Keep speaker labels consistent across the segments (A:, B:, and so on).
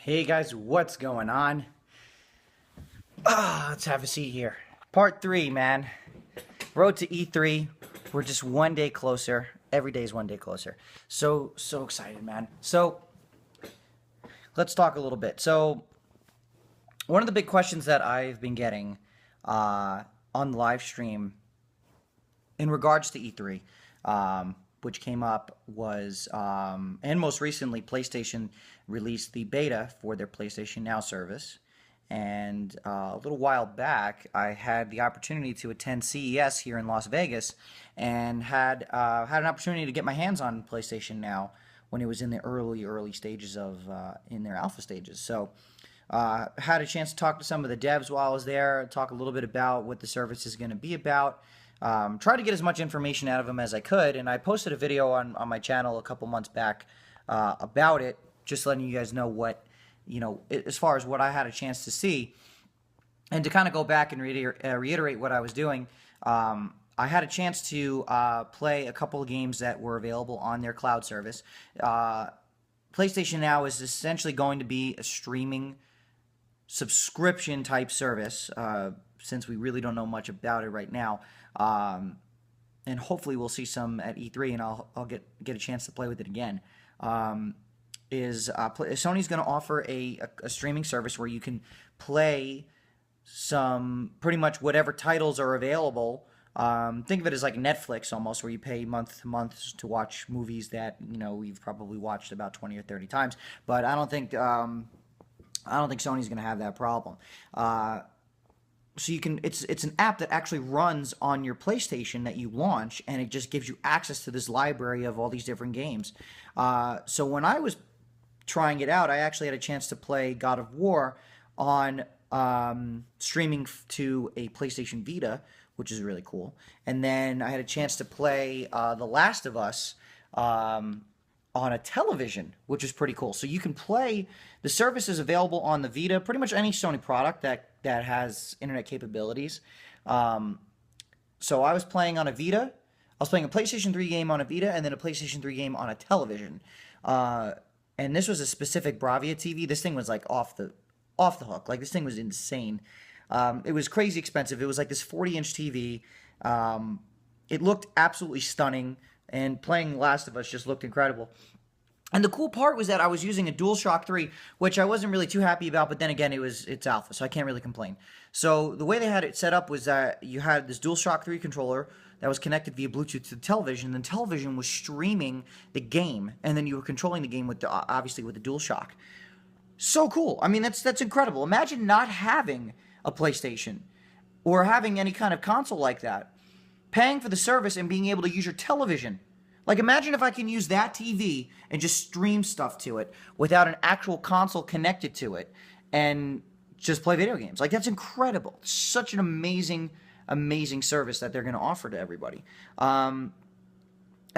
A: Hey guys, what's going on? Let's have a seat here. Part 3, man. Road to E3. We're just one day closer. Every day is one day closer. So excited, man. So, let's talk a little bit. So, one of the big questions that I've been getting on the live stream in regards to E3, which came up was, and most recently, PlayStation released the beta for their PlayStation Now service. And a little while back, I had the opportunity to attend CES here in Las Vegas, and had an opportunity to get my hands on PlayStation Now when it was in the early stages of in their alpha stages. So had a chance to talk to some of the devs while I was there, talk a little bit about what the service is going to be about. Try to get as much information out of them as I could, and I posted a video on my channel a couple months back about it, just letting you guys know what, as far as what I had a chance to see. And to kind of go back and reiterate what I was doing, I had a chance to play a couple of games that were available on their cloud service. PlayStation Now is essentially going to be a streaming subscription type service, since we really don't know much about it right now. And hopefully we'll see some at E3, and I'll get a chance to play with it again. Sony's going to offer a streaming service where you can play some pretty much whatever titles are available. Think of it as like Netflix almost, where you pay month to month to watch movies that we've probably watched about 20 or 30 times. But I don't think Sony's going to have that problem. So you can, it's an app that actually runs on your PlayStation that you launch, and it just gives you access to this library of all these different games. So when I was trying it out, I actually had a chance to play God of War on streaming to a PlayStation Vita, which is really cool. And then I had a chance to play The Last of Us on a television, which is pretty cool. So you can play, the service is available on the Vita, pretty much any Sony product that has internet capabilities. So I was playing on a Vita. I was playing a PlayStation 3 game on a Vita, and then a PlayStation 3 game on a television. And this was a specific Bravia TV. This thing was like off the hook. Like, this thing was insane. It was crazy expensive. It was like this 40-inch TV. It looked absolutely stunning, and playing Last of Us just looked incredible. And the cool part was that I was using a DualShock 3, which I wasn't really too happy about, but then again, it's alpha, so I can't really complain. So the way they had it set up was that you had this DualShock 3 controller that was connected via Bluetooth to the television, and the television was streaming the game, and then you were controlling the game with obviously with the DualShock. So cool. I mean, that's incredible. Imagine not having a PlayStation or having any kind of console like that, paying for the service and being able to use your television. Like, imagine if I can use that TV and just stream stuff to it without an actual console connected to it and just play video games. Like, that's incredible. Such an amazing service that they're going to offer to everybody. And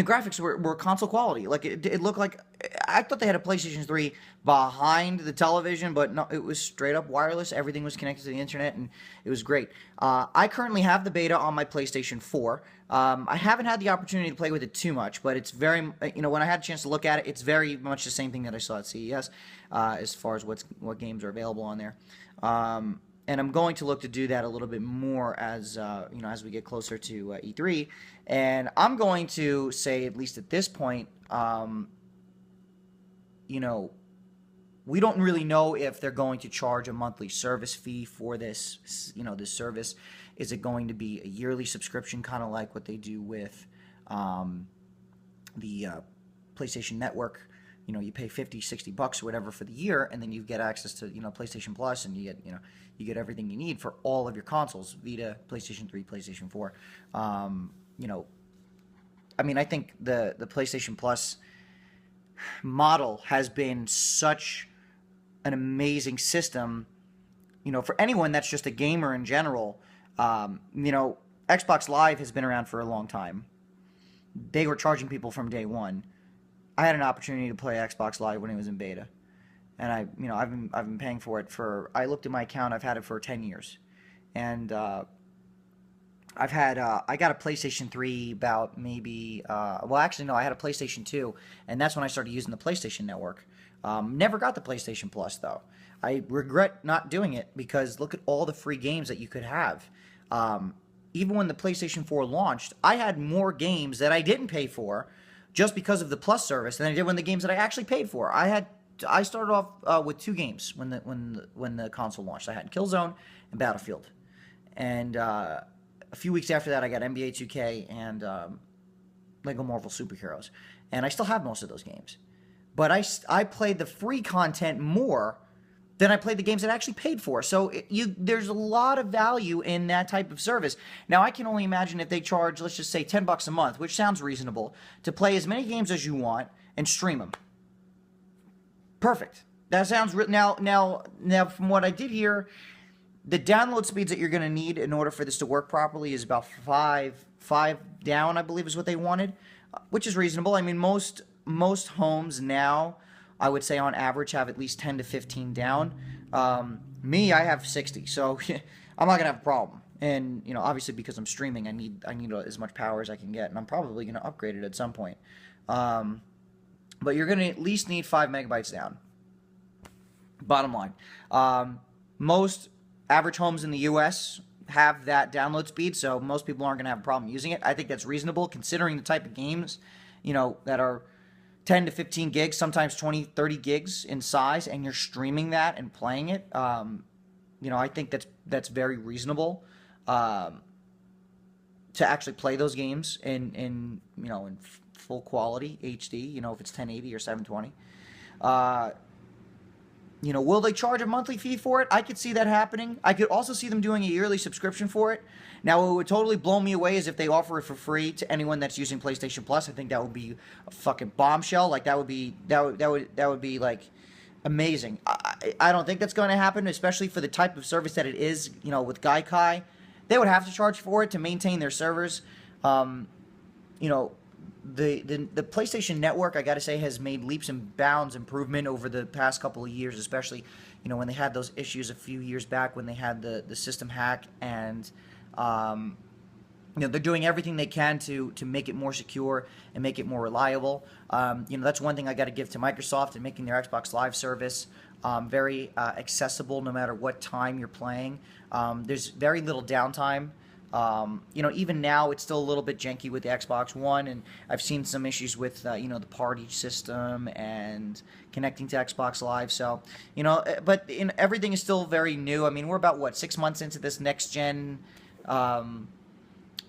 A: the graphics were console quality. Like, it looked like, I thought they had a PlayStation 3 behind the television, but no, it was straight up wireless. Everything was connected to the internet, and it was great. I currently have the beta on my PlayStation 4. I haven't had the opportunity to play with it too much, but it's very, when I had a chance to look at it, it's very much the same thing that I saw at CES, as far as what games are available on there. And I'm going to look to do that a little bit more as as we get closer to E3. And I'm going to say, at least at this point, we don't really know if they're going to charge a monthly service fee for this, this service. Is it going to be a yearly subscription, kind of like what they do with the PlayStation Network? You pay $50-$60 or whatever for the year, and then you get access to, PlayStation Plus, and you get everything you need for all of your consoles: Vita, PlayStation 3, PlayStation 4. I mean, I think the PlayStation Plus model has been such an amazing system, for anyone that's just a gamer in general. Xbox Live has been around for a long time. They were charging people from day one. I had an opportunity to play Xbox Live when it was in beta, and I've been paying for it for. I looked at my account. I've had it for 10 years, and I got a PlayStation 3 about maybe. Well, actually, no, I had a PlayStation 2, and that's when I started using the PlayStation Network. Never got the PlayStation Plus though. I regret not doing it because look at all the free games that you could have. Even when the PlayStation 4 launched, I had more games that I didn't pay for just because of the Plus service than I did when the games that I actually paid for. I started off with 2 games when the console launched. I had Killzone and Battlefield, and a few weeks after that, I got NBA 2K and Lego Marvel Superheroes, and I still have most of those games. But I played the free content more than I played the games that I actually paid for. So there's a lot of value in that type of service. Now, I can only imagine if they charge, let's just say, $10 a month, which sounds reasonable, to play as many games as you want and stream them. Perfect. That sounds now from what I did hear, the download speeds that you're going to need in order for this to work properly is about five down, I believe is what they wanted, which is reasonable. I mean, most homes now, I would say on average, have at least 10 to 15 down. Me, I have 60, so I'm not gonna have a problem. And obviously because I'm streaming, I need as much power as I can get, and I'm probably gonna upgrade it at some point. But you're gonna at least need 5 megabytes down. Bottom line, most average homes in the U.S. have that download speed, so most people aren't gonna have a problem using it. I think that's reasonable considering the type of games, that are 10 to 15 gigs, sometimes 20, 30 gigs in size, and you're streaming that and playing it. I think that's very reasonable to actually play those games in full quality HD. If it's 1080 or 720. Will they charge a monthly fee for it? I could see that happening. I could also see them doing a yearly subscription for it. Now, what would totally blow me away is if they offer it for free to anyone that's using PlayStation Plus. I think that would be a fucking bombshell. Like that would be like amazing. I don't think that's going to happen, especially for the type of service that it is. With Gaikai, they would have to charge for it to maintain their servers. The PlayStation Network, I got to say, has made leaps and bounds improvement over the past couple of years, especially when they had those issues a few years back when they had the system hack, and they're doing everything they can to make it more secure and make it more reliable. That's one thing I got to give to Microsoft in making their Xbox Live service very accessible no matter what time you're playing. There's very little downtime. Even now it's still a little bit janky with the Xbox One, and I've seen some issues with the party system and connecting to Xbox Live. So but everything is still very new. I mean, we're about 6 months into this next gen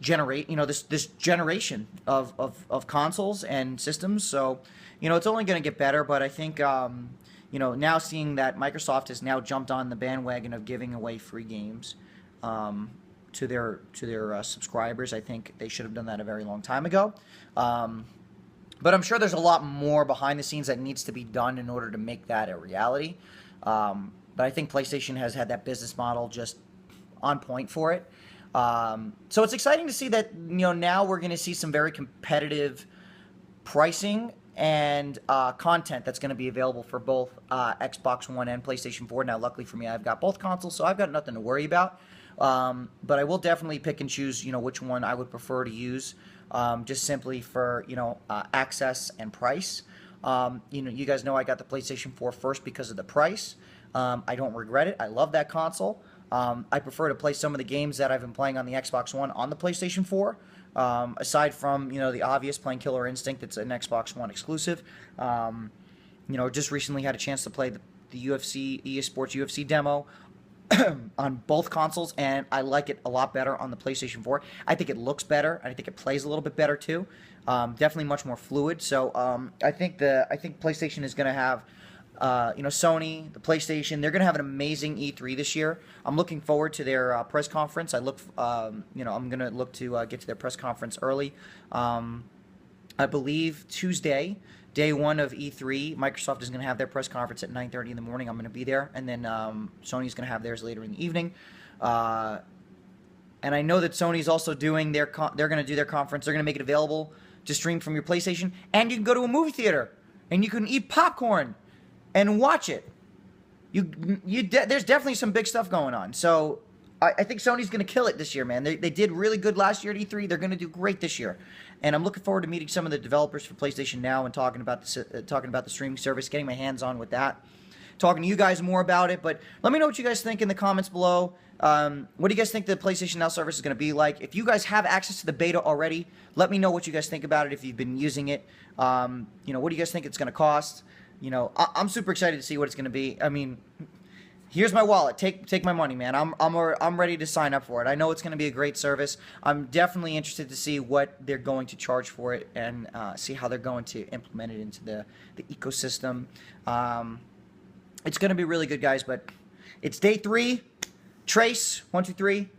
A: this generation of consoles and systems. So it's only going to get better. But I think now seeing that Microsoft has now jumped on the bandwagon of giving away free games to their subscribers, I think they should have done that a very long time ago. But I'm sure there's a lot more behind the scenes that needs to be done in order to make that a reality. But I think PlayStation has had that business model just on point for it. So it's exciting to see that now we're going to see some very competitive pricing and content that's going to be available for both Xbox One and PlayStation 4. Now, luckily for me, I've got both consoles, so I've got nothing to worry about. But I will definitely pick and choose, which one I would prefer to use, just simply for, access and price. You guys know I got the PlayStation 4 first because of the price. I don't regret it. I love that console. I prefer to play some of the games that I've been playing on the Xbox One on the PlayStation 4. Aside from, the obvious, playing Killer Instinct, it's an Xbox One exclusive. Just recently had a chance to play the UFC, EA Sports UFC demo on both consoles, and I like it a lot better on the PlayStation 4. I think it looks better. I think it plays a little bit better too. Definitely much more fluid. So I think PlayStation is going to have, Sony, the PlayStation. They're going to have an amazing E3 this year. I'm looking forward to their press conference. I'm going to look to get to their press conference early. I believe Tuesday, day one of E3, Microsoft is going to have their press conference at 9:30 in the morning. I'm going to be there, and then Sony's going to have theirs later in the evening. And I know that Sony's also doing they're going to do their conference. They're going to make it available to stream from your PlayStation, and you can go to a movie theater and you can eat popcorn and watch it. There's definitely some big stuff going on. So I think Sony's going to kill it this year, man. They did really good last year at E3. They're going to do great this year. And I'm looking forward to meeting some of the developers for PlayStation Now and talking about the streaming service, getting my hands on with that. Talking to you guys more about it, but let me know what you guys think in the comments below. What do you guys think the PlayStation Now service is going to be like? If you guys have access to the beta already, let me know what you guys think about it if you've been using it. What do you guys think it's going to cost? I'm super excited to see what it's going to be. I mean, here's my wallet. Take my money, man. I'm ready to sign up for it. I know it's going to be a great service. I'm definitely interested to see what they're going to charge for it and see how they're going to implement it into the ecosystem. It's going to be really good, guys, but it's day 3. Trace, 1, 2, 3.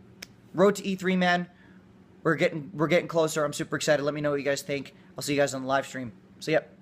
A: Road to E3, man. We're getting closer. I'm super excited. Let me know what you guys think. I'll see you guys on the live stream. See ya.